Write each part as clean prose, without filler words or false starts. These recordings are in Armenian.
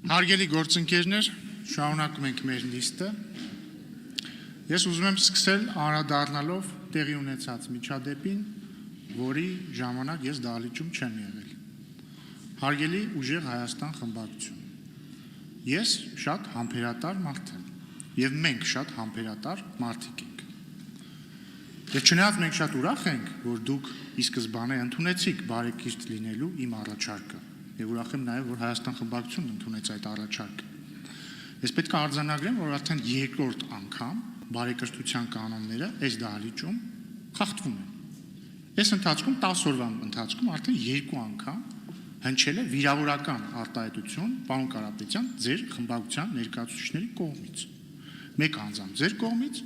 Հարգելի գործընկերներ, շարունակում ենք մեր նիստը։ Ես ուզում եմ սկսել անդրադառնալով տեղի ունեցած միջադեպին, որի ժամանակ ես դահլիճում չեմ եղել։ Հարգելի ուժեղ Հայաստան խմբակցություն։ Ես շատ համբերատար մարդ եմ, եւ մենք շատ համբերատար մարդիկ ենք։ Եվ չնայած մենք շատ ուրախ ենք, որ դուք ի սկզբանե ընդունեցիք բարեկիրթ լինելու իմ առաջարկը, եւ ուրախ եմ նաեւ, որ Հայաստան խմբակցությունն ընդունեց այդ առաջարկը։ Ես պետք է արձանագրեմ, որ արդեն երկրորդ անգամ բարեկրթության կանոնները այս դահլիճում խախտվում են։ Այս ընթացքում 10 օրվա ընթացքում արդեն 2 անգամ հնչել է վիրավորական արտահայտություն պարոն Կարապետյան ձեր խմբակցության ներկայացուցիչների կողմից։ Մեկ անձամբ ձեր կողմից,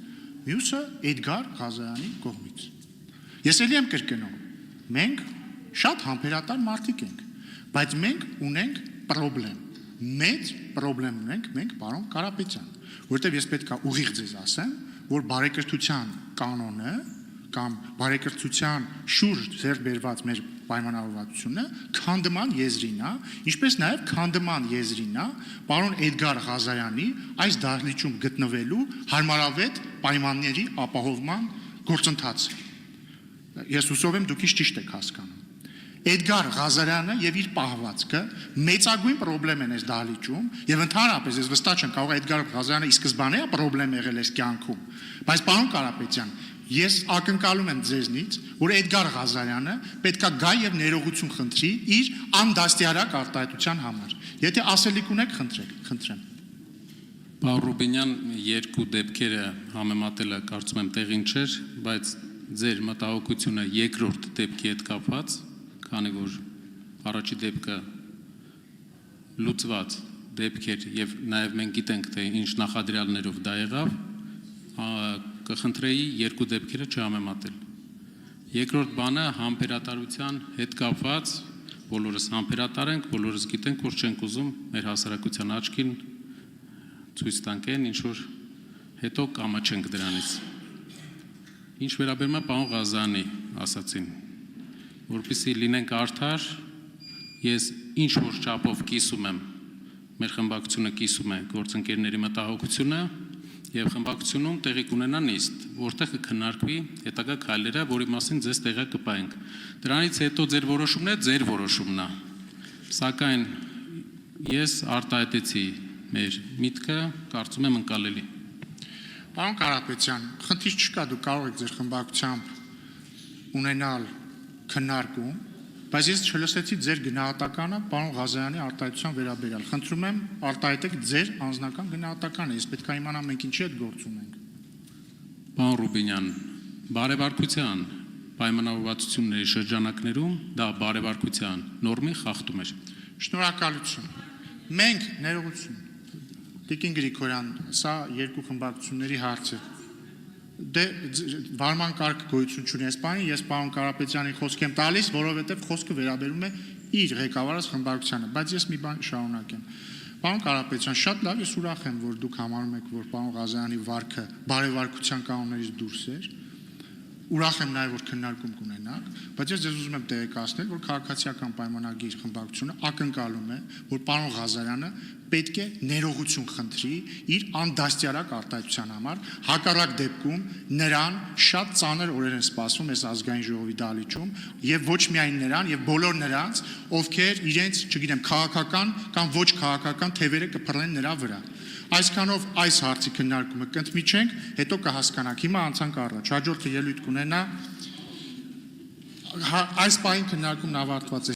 մյուսը Էդգար Ղազարյանի կողմից։ Ես ելի եմ կրկնում, մենք շատ համբերատար մարդիկ ենք, բայց մենք ունենք պրոբլեմ։ Մեծ պրոբլեմ ունենք մենք պարոն Կարապետյան, որովհետև ես պետք է ուղիղ ձեզ ասեմ, որ բարեկրթության կանոնը կամ բարեկրթության շուրջ ձեռք բերված մեր պայմանավորվածությունը քանդման եզրին է, ինչպես նաև քանդման եզրին է պարոն Էդգար Ղազարյանի այս դահլիճում գտնվելու հարմարավետ պայմանների ապահովման գործընթացը։ Ես հուսով եմ դուք ճիշտ եք հասկանում։ Էդգար Ղազարյանը եւ իր պահվածքը մեծագույն խնդրեմ են այս դահլիճում եւ ընդհանրապես ես վստահ չեմ կարող Էդգար Ղազարյանը ի սկզբանե է խնդրեմ եղել այս կյանքում, բայց պարոն Կարապետյան, ես ակնկալում եմ ձեզնից, որ Էդգար Ղազարյանը պետքա գա եւ ներողություն խնդրի իր անդաստիարակ արտահայտության համար։ Եթե ասելիք ունեք, խնդրեմ։ Պարոն Ռուբինյան, երկու դեպքերը համեմատելը կարծում եմ տեղին չէր, բայց ձեր մտահոգությունը երկրորդ դեպքի հետ կապված, քանի որ առաջի դեպքը լուծված դեպք էր եւ նաեւ մենք գիտենք թե ինչ նախադրյալներով դա եղավ, կխնդրեի երկու դեպքերը չհամեմատել։ Երկրորդ բանը համբերատարության հետ կապված, բոլորս համբերատար ենք, բոլորս գիտենք, որ չենք ուզում մեր հասարակության աչքին ցույց տանք այն, ինչ որ հետո կամա չենք դրանից։ Ինչ վերաբերում է պարոն Ղազարյանի ասացին, որպեսզի լինենք արդար, ես ինչ որ չափով կիսում եմ, մեր խմբակցությունը կիսում է գործընկերների մտահոգությունը եւ խմբակցությունում տեղի կունենա նիստ, որտեղ կքննարկվի հետագա քայլերը, որի մասին ձեզ տեղը կպայենք։ Դրանից հետո ձեր որոշումն է, ձեր որոշումն է։ Սակայն ես արտահայտեցի մեր միտքը, կարծում եմ ընկալելի։ Պարոն Կարապետյան, խնդիր չկա, դուք կարող եք ձեր խմբակցությամբ ունենալ քննարկում, բայց ես չլսեցի ձեր գնահատականը պարոն Ղազարյանի արտահայտության վերաբերյալ։ Խնդրում եմ արտահայտեք ձեր անձնական գնահատականը, ես պետք է իմանամ մենք ինչի հետ գործում ենք։ Պարոն Ռուբինյան, բարեվարկության պայմանավորվածությունների շրջանակներում դա բարեվարկության նորմի խախտում էր։ Շնորհակալություն։ Մենք ներողություն։ Տիկին Գրիգորյան, սա երկու խմբակցությունների հարց է։ Դե վարման կարգ գոյություն չունի այս բանի, ես պարոն Կարապետյանի խոսք եմ տալիս, որովհետև խոսքը վերաբերում է իր ղեկավարած խմբակցությանը, բայց ես մի բան շարունակեմ։ Պարոն Կարապետյան, շատ լավ, ես ուրախ եմ, որ դուք համարում եք, որ պարոն Ղազարյանի վարքը բարեվարկության կանոններից դուրս էր։ Ուրախ եմ նաև, որ քննարկում կունենաք, բայց ես ձեզ ուզում եմ տեղեկացնել, որ քաղաքացիական պայմանագիր խմբակցությունը ակնկալում է, որ պարոն Ղազարյանը պետք է ներողություն խնդրի իր անդաստիարակ արտահայտության համար, հակառակ դեպքում նրան շատ ծանր օրեր են սպասվում այս ազգային ժողովի դահլիճում եւ ոչ միայն նրան եւ բոլոր նրանց, ովքեր իրենց, չգիտեմ, քաղաքական կամ ոչ քաղաքական թևերը կփռնեն նրա վրա։ Այսքանով այս հարցի քննարկումը կընդմիջենք, հետո կհասկանանք։ Հիմա անցանք առաջ, հաջորդը ելույթ կունենա։ Այս պահին քննարկումն ավարտված է։